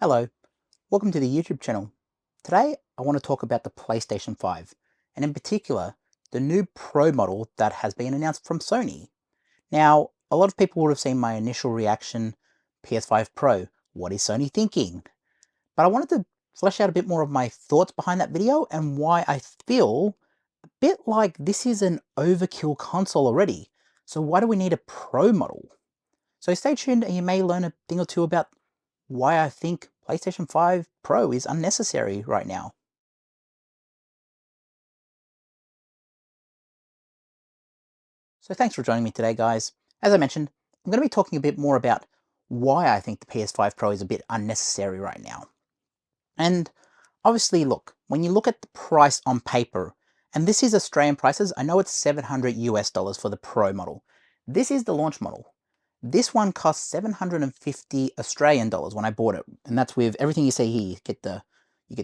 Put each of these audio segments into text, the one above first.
Hello, welcome to the YouTube channel. Today I want to talk about the PlayStation 5, and in particular, the new Pro model that has been announced from Sony. Now, a lot of people would have seen my initial reaction, PS5 Pro, what is Sony thinking? But I wanted to flesh out a bit more of my thoughts behind that video and why I feel a bit like this is an overkill console already. So why do we need a Pro model? So stay tuned and you may learn a thing or two about why I think PlayStation 5 Pro is unnecessary right now. So thanks for joining me today, guys. As I mentioned, I'm going to be talking a bit more about why I think the PS5 Pro is a bit unnecessary right now. And obviously, look, when you look at the price on paper, and this is Australian prices, I know it's 700 US dollars for the Pro model. This is the launch model. This one costs 750 Australian dollars when I bought it, and that's with everything you see here. You get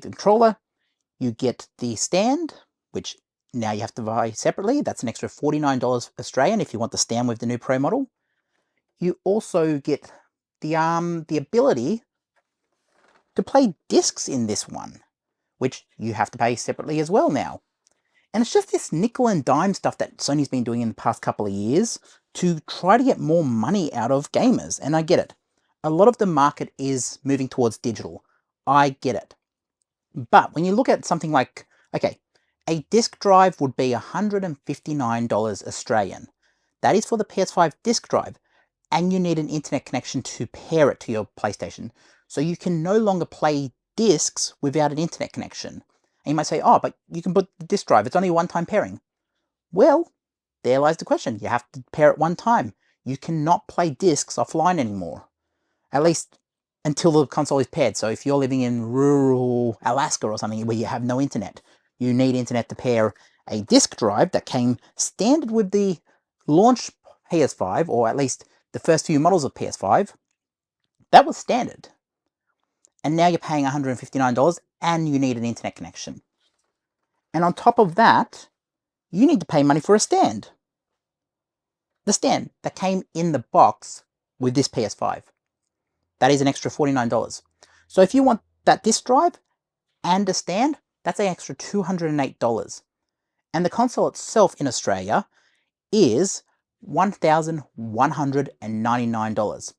the controller, you get the stand, which now you have to buy separately. That's an extra $49 Australian if you want the stand with the new Pro model. You also get the ability to play discs in this one, which you have to pay separately as well now. And it's just this nickel and dime stuff that Sony's been doing in the past couple of years to try to get more money out of gamers. And I get it. A lot of the market is moving towards digital. I get it. But when you look at something like, okay, a disk drive would be $159 Australian. That is for the PS5 disk drive. And you need an internet connection to pair it to your PlayStation. So you can no longer play discs without an internet connection. And you might say, oh, but you can put the disk drive, it's only a one-time pairing. Well, there lies the question. You have to pair it one time. You cannot play discs offline anymore. At least until the console is paired. So if you're living in rural Alaska or something where you have no internet, you need internet to pair a disk drive that came standard with the launch PS5, or at least the first few models of PS5. That was standard. And now you're paying $159 and you need an internet connection. And on top of that, you need to pay money for a stand. The stand that came in the box with this PS5. That is an extra $49. So if you want that disk drive and a stand, that's an extra $208. And the console itself in Australia is $1,199.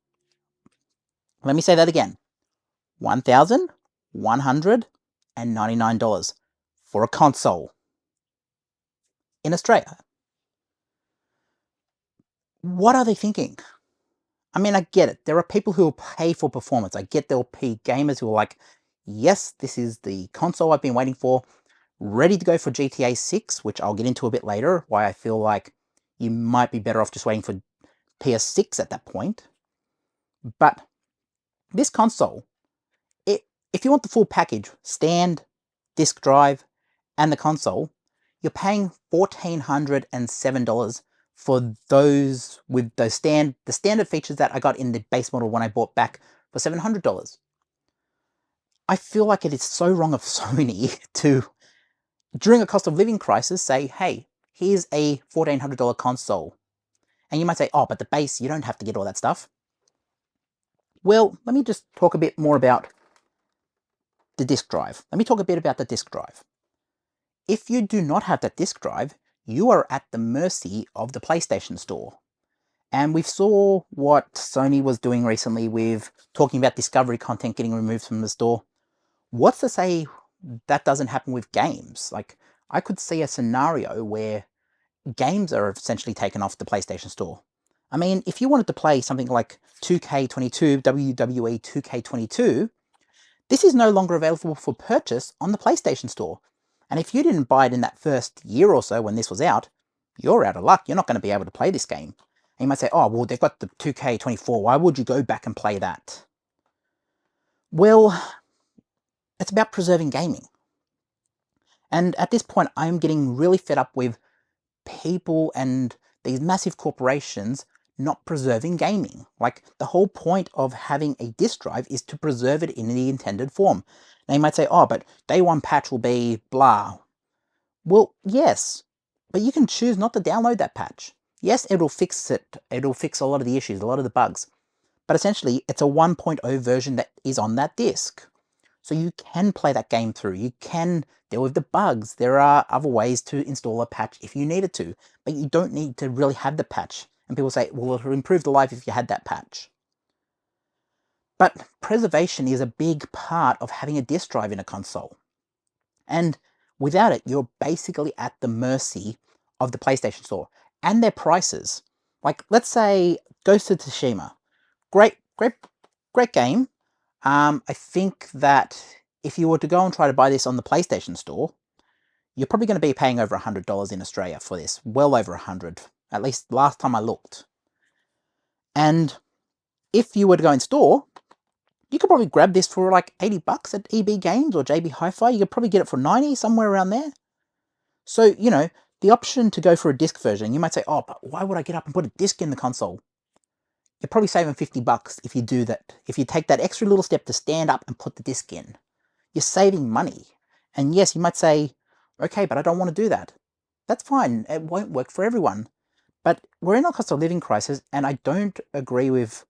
Let me say that again. $1,199 for a console in Australia. What are they thinking? I mean, I get it. There are people who will pay for performance. I get there will be gamers who are like, yes, this is the console I've been waiting for, ready to go for GTA 6, which I'll get into a bit later, why I feel like you might be better off just waiting for PS6 at that point. But this console, if you want the full package, stand, disk drive, and the console, you're paying $1,407 for those with the standard features that I got in the base model when I bought back for $700. I feel like it is so wrong of Sony to, during a cost of living crisis, say, hey, here's a $1,400 console. And you might say, oh, but the base, you don't have to get all that stuff. Well, let me just talk a bit more about the disk drive. Let me talk a bit about the disk drive. If you do not have that disk drive, you are at the mercy of the PlayStation Store. And we saw what Sony was doing recently with talking about discovery content getting removed from the store. What's to say that doesn't happen with games? Like, I could see a scenario where games are essentially taken off the PlayStation Store. I mean, if you wanted to play something like 2K22, WWE 2K22, this is no longer available for purchase on the PlayStation Store. And if you didn't buy it in that first year or so when this was out, you're out of luck. You're not going to be able to play this game. And you might say, oh, well, they've got the 2K24. Why would you go back and play that? Well, it's about preserving gaming. And at this point, I'm getting really fed up with people and these massive corporations not preserving gaming. Like, the whole point of having a disk drive is to preserve it in the intended form. Now you might say, oh, but day one patch will be blah. Well, yes, but you can choose not to download that patch. Yes, it'll fix it. It'll fix a lot of the issues, a lot of the bugs. but essentially it's a 1.0 version that is on that disc. So you can play that game through, you can deal with the bugs, there are other ways to install a patch if you needed to, but you don't need to really have the patch. And people say, well, it'll improve the life if you had that patch. But preservation is a big part of having a disk drive in a console. And without it, you're basically at the mercy of the PlayStation Store and their prices. Like, let's say Ghost of Tsushima. Great game. I think that if you were to go and try to buy this on the PlayStation Store, you're probably going to be paying over $100 in Australia for this. Well over 100, at least last time I looked. And if you were to go in store, you could probably grab this for like $80 at EB Games or JB Hi-Fi. You could probably get it for 90, somewhere around there. So, you know, the option to go for a disc version, you might say, oh, but why would I get up and put a disc in the console? You're probably saving $50 if you do that. If you take that extra little step to stand up and put the disc in, you're saving money. And yes, you might say, okay, but I don't want to do that. That's fine. It won't work for everyone. But we're in a cost of living crisis, and I don't agree with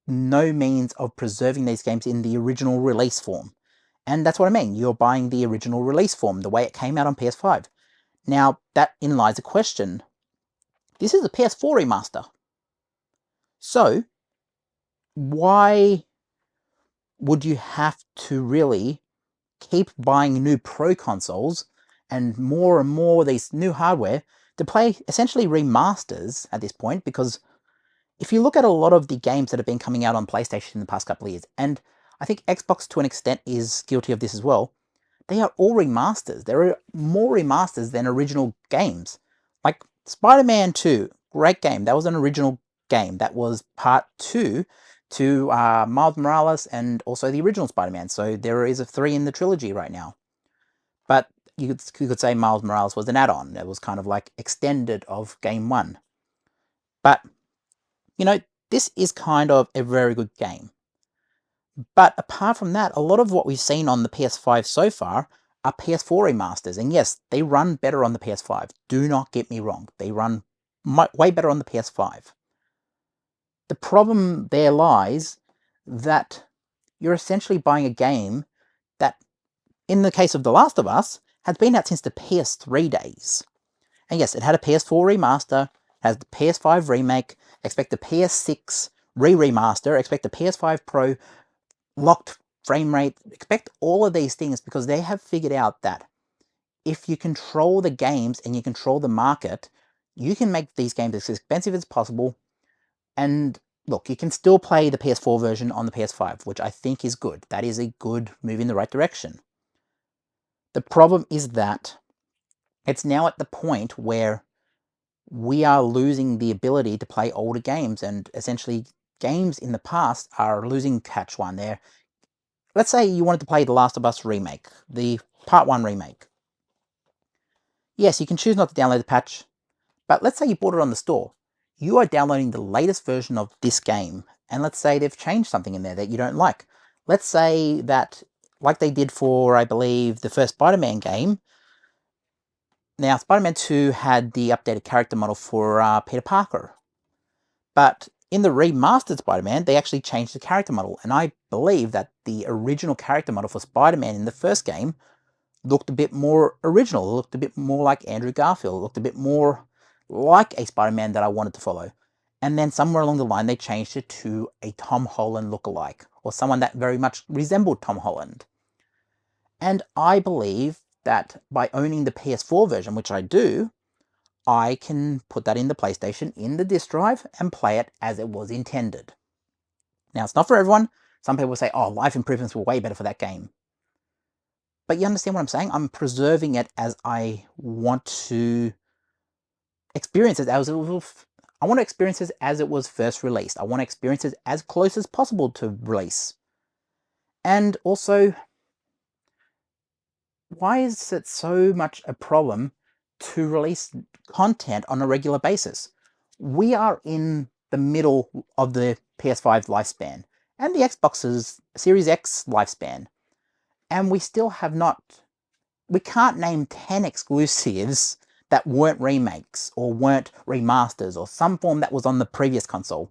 no means of preserving these games in the original release form. And that's what I mean. You're buying the original release form, the way it came out on PS5. Now, that in lies a question. This is a PS4 remaster. So, why would you have to really keep buying new Pro consoles and more of these new hardware to play essentially remasters at this point? Because if you look at a lot of the games that have been coming out on PlayStation in the past couple of years, and I think Xbox to an extent is guilty of this as well, they are all remasters. There are more remasters than original games. Like Spider-Man 2, great game. That was an original game. That was part 2 to Miles Morales and also the original Spider-Man. So there is a 3 in the trilogy right now. But you could say Miles Morales was an add-on. It was kind of like extended of game 1. But, you know, this is kind of a very good game. But apart from that, a lot of what we've seen on the PS5 so far are PS4 remasters. And yes, they run better on the PS5. Do not get me wrong. They run way better on the PS5. The problem there lies that you're essentially buying a game that, in the case of The Last of Us, has been out since the PS3 days. And yes, it had a PS4 remaster, has the PS5 remake, expect the PS6 re-remaster, expect the PS5 Pro locked frame rate, expect all of these things, because they have figured out that if you control the games and you control the market, you can make these games as expensive as possible. And look, you can still play the PS4 version on the PS5, which I think is good. That is a good move in the right direction. The problem is that it's now at the point where we are losing the ability to play older games, and essentially games in the past are losing catch one there. Let's say you wanted to play The Last of Us remake, the Part 1 remake. Yes, you can choose not to download the patch, but let's say you bought it on the store. You are downloading the latest version of this game, and let's say they've changed something in there that you don't like. Let's say that, like they did for, I believe, the first Spider-Man game. Now, Spider-Man 2 had the updated character model for Peter Parker, but in the remastered Spider-Man, they actually changed the character model, and I believe that the original character model for Spider-Man in the first game looked a bit more original, it looked a bit more like Andrew Garfield, it looked a bit more like a Spider-Man that I wanted to follow. And then somewhere along the line, they changed it to a Tom Holland lookalike, or someone that very much resembled Tom Holland. And I believe that by owning the PS4 version, which I do, I can put that in the PlayStation, in the disk drive, and play it as it was intended. Now, it's not for everyone. Some people say, oh, life improvements were way better for that game. But you understand what I'm saying? I'm preserving it as I want to experience it as it was. I want to experience it as it was first released. I want to experience it as close as possible to release. And also, why is it so much a problem to release content on a regular basis? We are in the middle of the PS5 lifespan and the Xbox's Series X lifespan, and we still have not, we can't name 10 exclusives that weren't remakes or weren't remasters or some form that was on the previous console.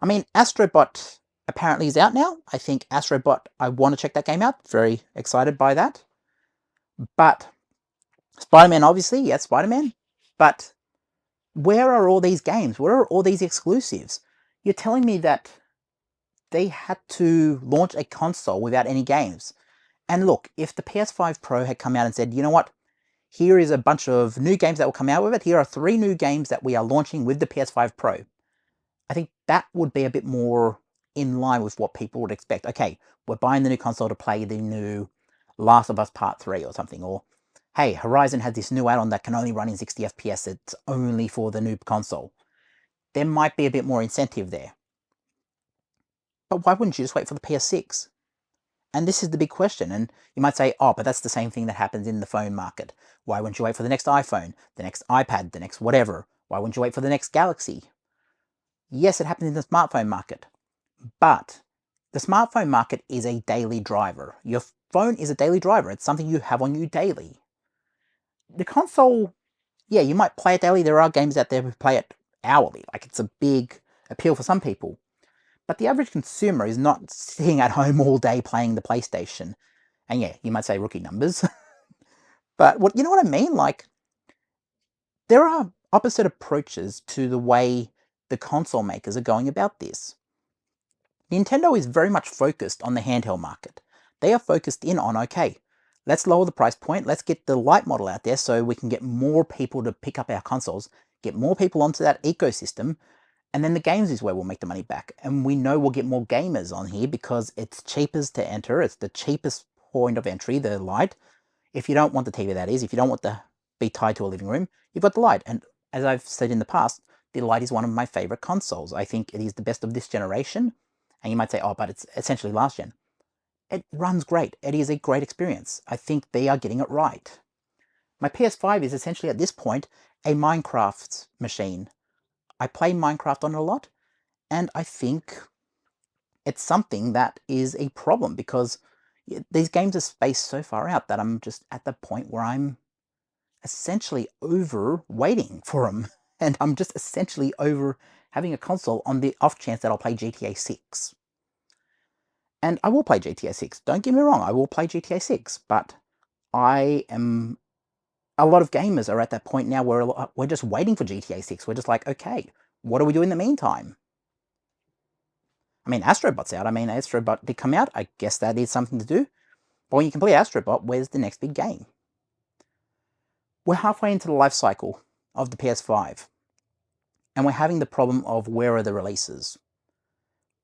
I mean, Astrobot apparently is out now. I think Astrobot, I want to check that game out. Very excited by that. But Spider-Man, obviously, yes, Spider-Man. But where are all these games? Where are all these exclusives? You're telling me that they had to launch a console without any games. And look, if the PS5 Pro had come out and said, you know what, here is a bunch of new games that will come out with it. Here are 3 new games that we are launching with the PS5 Pro. I think that would be a bit more in line with what people would expect. Okay, we're buying the new console to play the new Last of Us Part 3 or something. Or, hey, Horizon has this new add-on that can only run in 60 FPS. It's only for the new console. There might be a bit more incentive there. But why wouldn't you just wait for the PS6? And this is the big question. And you might say, oh, but that's the same thing that happens in the phone market. Why wouldn't you wait for the next iPhone, the next iPad, the next whatever? Why wouldn't you wait for the next Galaxy? Yes, it happens in the smartphone market, but the smartphone market is a daily driver. Your phone is a daily driver. It's something you have on you daily. The console, yeah, you might play it daily. There are games out there who play it hourly. Like, it's a big appeal for some people. But the average consumer is not sitting at home all day playing the PlayStation. And yeah, you might say rookie numbers. But you know what I mean? Like, there are opposite approaches to the way the console makers are going about this. Nintendo is very much focused on the handheld market. They are focused in on, okay, let's lower the price point, let's get the light model out there so we can get more people to pick up our consoles, get more people onto that ecosystem, and then the games is where we'll make the money back. And we know we'll get more gamers on here because it's cheapest to enter, it's the cheapest point of entry, the light. If you don't want the TV, that is, if you don't want to be tied to a living room, you've got the light. And as I've said in the past, the light is one of my favorite consoles. I think it is the best of this generation. And you might say, oh, but it's essentially last gen. It runs great. It is a great experience. I think they are getting it right. My PS5 is essentially at this point a Minecraft machine. I play Minecraft on it a lot, and I think it's something that is a problem because these games are spaced so far out that I'm just at the point where I'm essentially over waiting for them. And I'm just essentially over having a console on the off chance that I'll play GTA 6. And I will play GTA 6. Don't get me wrong, I will play GTA 6, but I am... A lot of gamers are at that point now where we're just waiting for GTA 6. We're just like, okay, what do we do in the meantime? I mean, Astrobot's out. I mean, Astrobot did come out. I guess that is something to do. But when you complete Astrobot, where's the next big game? We're halfway into the life cycle of the PS5. And we're having the problem of where are the releases.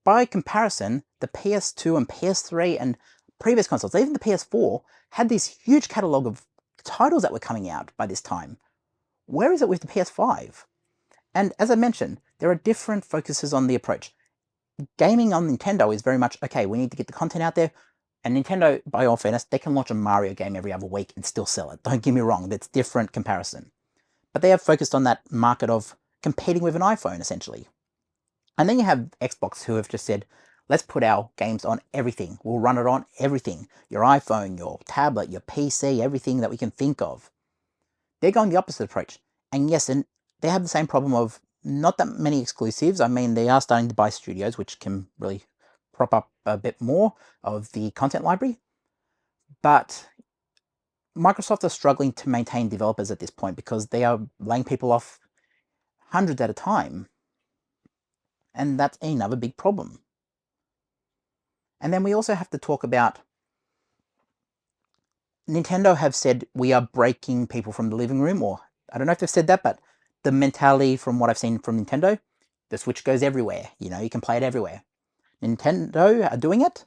By comparison, the PS2 and PS3 and previous consoles, even the PS4, had this huge catalogue of titles that were coming out by this time. Where is it with the PS5? And as I mentioned, there are different focuses on the approach. Gaming on Nintendo is very much, okay, we need to get the content out there, and Nintendo, by all fairness, they can launch a Mario game every other week and still sell it. Don't get me wrong, that's different comparison. But they have focused on that market of competing with an iPhone, essentially. And then you have Xbox who have just said, let's put our games on everything. We'll run it on everything. Your iPhone, your tablet, your PC, everything that we can think of. They're going the opposite approach. And yes, and they have the same problem of not that many exclusives. I mean, they are starting to buy studios, which can really prop up a bit more of the content library. But Microsoft are struggling to maintain developers at this point because they are laying people off hundreds at a time. And that's another big problem. And then we also have to talk about Nintendo have said we are breaking people from the living room, or I don't know if they've said that, but the mentality from what I've seen from Nintendo, the Switch goes everywhere. You know, you can play it everywhere. Nintendo are doing it.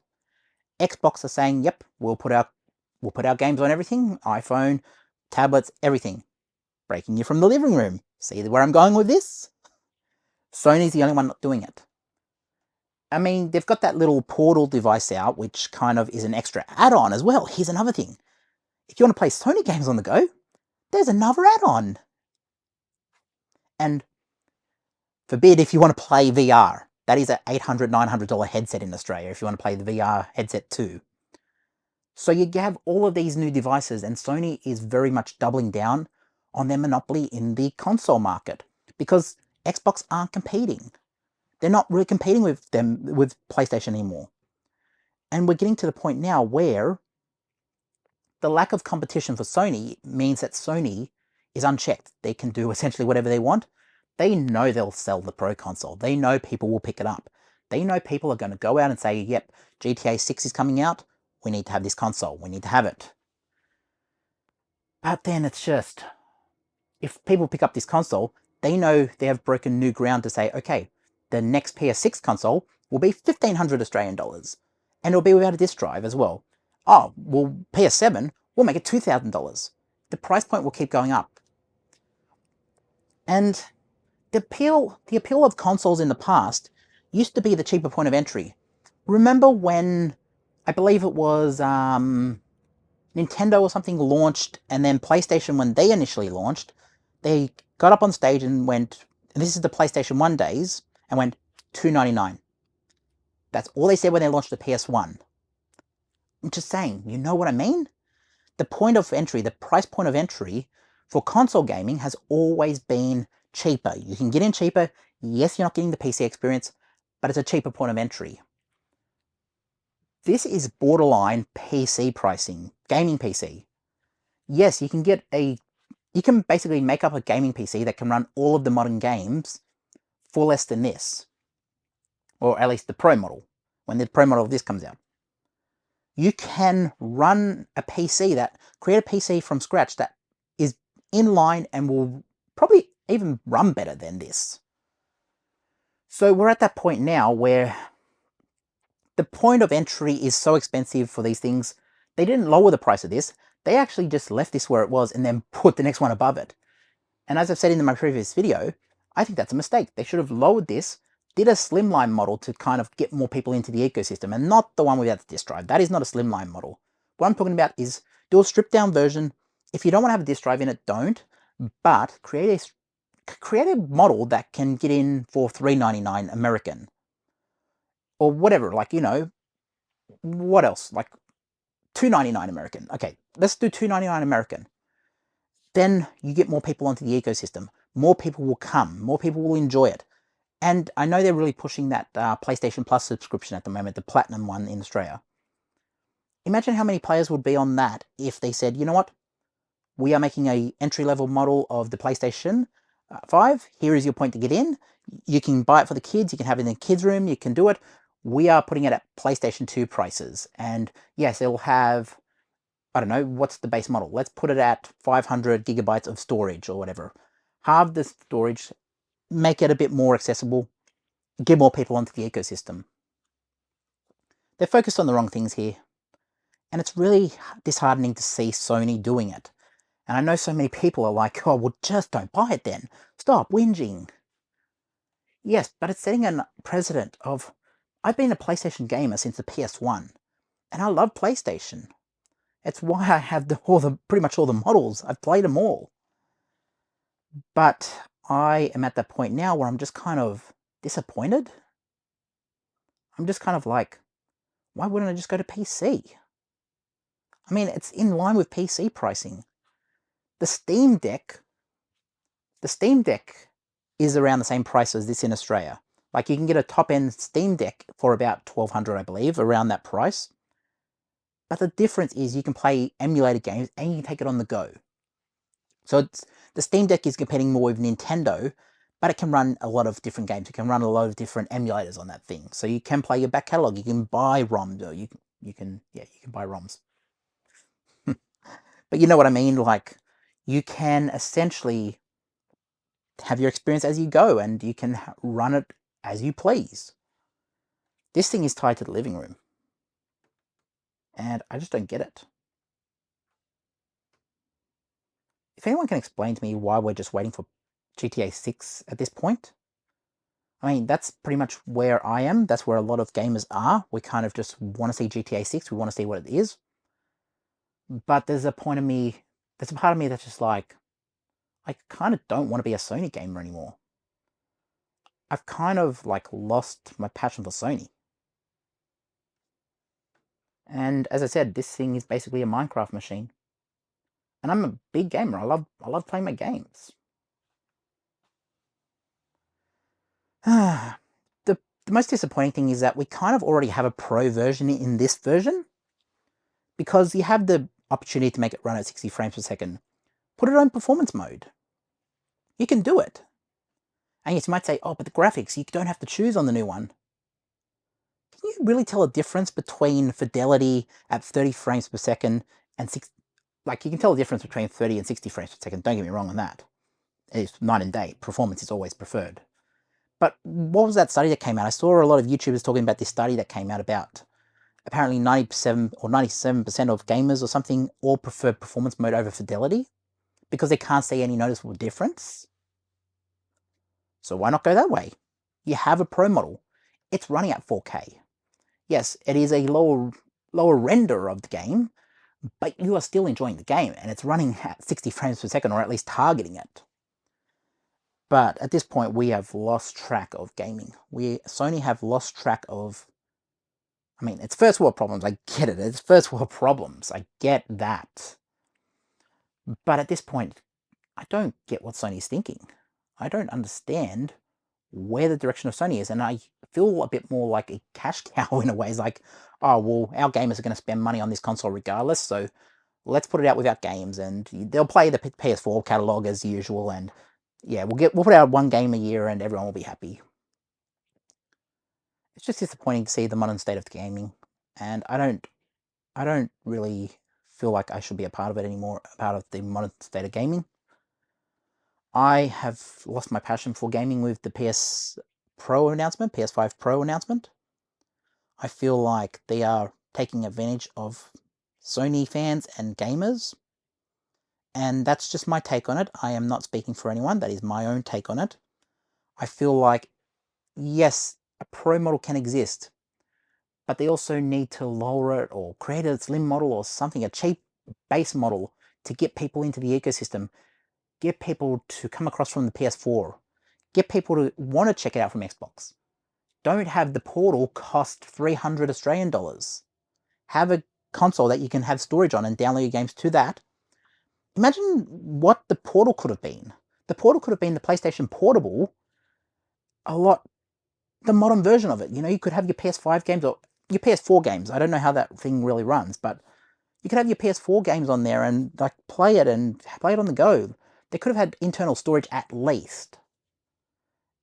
Xbox are saying, yep, we'll put our games on everything, iPhone, tablets, everything. Breaking you from the living room. See where I'm going with this? Sony's the only one not doing it. I mean, they've got that little Portal device out, which kind of is an extra add-on as well. Here's another thing. If you want to play Sony games on the go, there's another add-on. And forbid if you want to play VR. That is an $800, $900 headset in Australia if you want to play the VR headset too. So you have all of these new devices, and Sony is very much doubling down on their monopoly in the console market because Xbox aren't competing. They're not really competing with PlayStation anymore. And we're getting to the point now where the lack of competition for Sony means that Sony is unchecked. They can do essentially whatever they want. They know they'll sell the Pro console. They know people will pick it up. They know people are going to go out and say, yep, GTA 6 is coming out. We need to have this console. We need to have it. But then it's just, if people pick up this console, they know they have broken new ground to say, okay, the next PS6 console will be 1,500 Australian dollars. And it'll be without a disc drive as well. Oh, well, PS7, we'll make it $2,000. The price point will keep going up. And the appeal of consoles in the past used to be the cheaper point of entry. Remember when, I believe it was Nintendo or something launched, and then PlayStation, when they initially launched, they got up on stage and went, and this is the PlayStation 1 days, and went $299. That's all they said when they launched the PS1. I'm just saying, you know what I mean? The point of entry, the price point of entry for console gaming has always been cheaper. You can get in cheaper. Yes, you're not getting the PC experience, but it's a cheaper point of entry. This is borderline PC pricing, gaming PC. Yes, you can basically make up a gaming PC that can run all of the modern games for less than this. Or at least the Pro model, when the Pro model of this comes out. You can run a PC create a PC from scratch that is in line and will probably even run better than this. So we're at that point now where the point of entry is so expensive for these things. They didn't lower the price of this. They actually just left this where it was and then put the next one above it. And as I've said in my previous video, I think that's a mistake. They should have lowered this, did a slimline model to kind of get more people into the ecosystem, and not the one without the disk drive. That is not a slimline model. What I'm talking about is do a stripped down version. If you don't want to have a disk drive in it, don't. But create a model that can get in for $399 American. Or whatever, like, you know, what else? Like $299 American. Okay, let's do $299 American. Then you get more people onto the ecosystem. More people will come. More people will enjoy it. And I know they're really pushing that PlayStation Plus subscription at the moment, the Platinum one in Australia. Imagine how many players would be on that if they said, you know what, we are making a entry-level model of the PlayStation 5. Here is your point to get in. You can buy it for the kids. You can have it in the kids' room. You can do it. We are putting it at PlayStation 2 prices. And yes, it'll have, I don't know, what's the base model? Let's put it at 500 gigabytes of storage or whatever. Halve the storage, make it a bit more accessible, get more people onto the ecosystem. They're focused on the wrong things here. And it's really disheartening to see Sony doing it. And I know so many people are like, oh, well, just don't buy it then. Stop whinging. Yes, but it's setting a precedent of, I've been a PlayStation gamer since the PS1. And I love PlayStation. It's why I have pretty much all the models. I've played them all. But I am at that point now where I'm just kind of disappointed. I'm just kind of like, why wouldn't I just go to PC? I mean, it's in line with PC pricing. The Steam Deck is around the same price as this in Australia. Like, you can get a top-end Steam Deck for about $1,200, I believe, around that price. But the difference is you can play emulated games and you can take it on the go. So the Steam Deck is competing more with Nintendo, but it can run a lot of different games. It can run a lot of different emulators on that thing. So you can play your back catalog. You can buy ROMs, or you can buy ROMs. But you know what I mean? Like, you can essentially have your experience as you go, and you can run it as you please. This thing is tied to the living room. And I just don't get it. If anyone can explain to me why we're just waiting for GTA 6 at this point. I mean, that's pretty much where I am. That's where a lot of gamers are. We kind of just want to see GTA 6. We want to see what it is. But there's a part of me that's just like, I kind of don't want to be a Sony gamer anymore. I've kind of like lost my passion for Sony. And as I said, this thing is basically a Minecraft machine. And I'm a big gamer. I love playing my games. The the most disappointing thing is that we kind of already have a Pro version in this version, because you have the opportunity to make it run at 60 frames per second. Put it on performance mode. You can do it. And yes, you might say, oh, but the graphics, you don't have to choose on the new one. Can you really tell a difference between fidelity at 30 frames per second and 60? Like, you can tell a difference between 30 and 60 frames per second. Don't get me wrong on that. It's night and day. Performance is always preferred. But what was that study that came out? I saw a lot of YouTubers talking about this study that came out about apparently 97 or 97% of gamers or something all prefer performance mode over fidelity because they can't see any noticeable difference. So why not go that way? You have a Pro model. It's running at 4K. Yes, it is a lower render of the game, but you are still enjoying the game, and it's running at 60 frames per second, or at least targeting it. But at this point, we have lost track of gaming. Sony have lost track of... I mean, it's first world problems, I get it. It's first world problems, I get that. But at this point, I don't get what Sony's thinking. I don't understand where the direction of Sony is, and I feel a bit more like a cash cow in a way. It's like, oh, well, our gamers are going to spend money on this console regardless, so let's put it out without games, and they'll play the PS4 catalog as usual, and yeah, we'll put out one game a year and everyone will be happy. It's just disappointing to see the modern state of the gaming, and I don't really feel like I should be a part of it anymore, a part of the modern state of gaming. I have lost my passion for gaming with the PS5 Pro announcement. I feel like they are taking advantage of Sony fans and gamers. And that's just my take on it. I am not speaking for anyone. That is my own take on it. I feel like, yes, a Pro model can exist, but they also need to lower it or create a slim model or something, a cheap base model to get people into the ecosystem. Get people to come across from the PS4. Get people to want to check it out from Xbox. Don't have the portal cost 300 Australian dollars. Have a console that you can have storage on and download your games to that. Imagine what the portal could have been. The portal could have been the PlayStation Portable, the modern version of it. You know, you could have your PS5 games or your PS4 games. I don't know how that thing really runs, but you could have your PS4 games on there and like play it on the go. They could have had internal storage at least.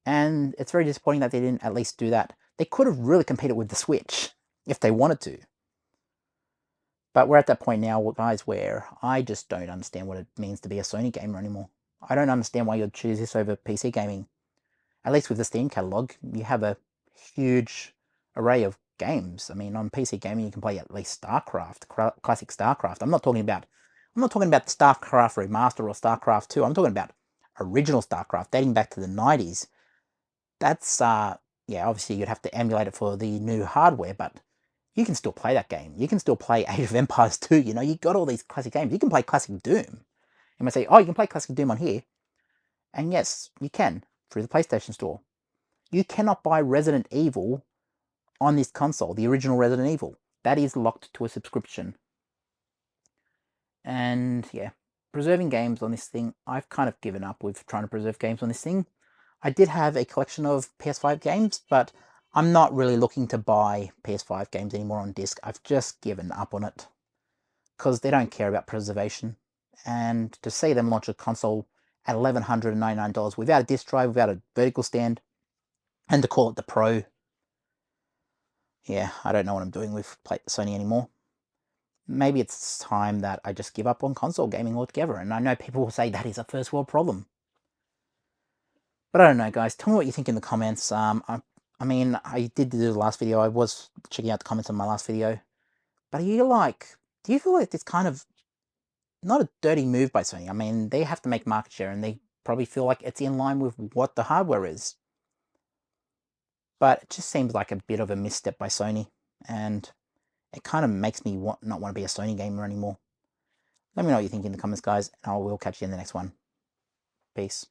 And it's very disappointing that they didn't at least do that. They could have really competed with the Switch if they wanted to. But we're at that point now, guys, where I just don't understand what it means to be a Sony gamer anymore. I don't understand why you'd choose this over PC gaming. At least with the Steam catalog, you have a huge array of games. I mean, on PC gaming, you can play at least StarCraft, classic StarCraft. I'm not talking about the StarCraft Remaster or StarCraft 2. I'm talking about original StarCraft dating back to the 90s. That's, yeah, obviously you'd have to emulate it for the new hardware, but you can still play that game. You can still play Age of Empires 2, you know, you got all these classic games. You can play classic Doom. You might say, oh, you can play classic Doom on here. And yes, you can, through the PlayStation Store. You cannot buy Resident Evil on this console, the original Resident Evil. That is locked to a subscription. And yeah, preserving games on this thing, I've kind of given up with trying to preserve games on this thing. I did have a collection of PS5 games, but I'm not really looking to buy PS5 games anymore on disc. I've just given up on it because they don't care about preservation. And to see them launch a console at $1,199 without a disc drive, without a vertical stand, and to call it the Pro, yeah, I don't know what I'm doing with Sony anymore. Maybe it's time that I just give up on console gaming altogether, and I know people will say that is a first world problem. But I don't know, guys. Tell me what you think in the comments. I mean, I did do the last video. I was checking out the comments on my last video. But do you feel like it's kind of not a dirty move by Sony? I mean, they have to make market share, and they probably feel like it's in line with what the hardware is. But it just seems like a bit of a misstep by Sony, and it kind of makes me not want to be a Sony gamer anymore. Let me know what you think in the comments, guys, and I will catch you in the next one. Peace.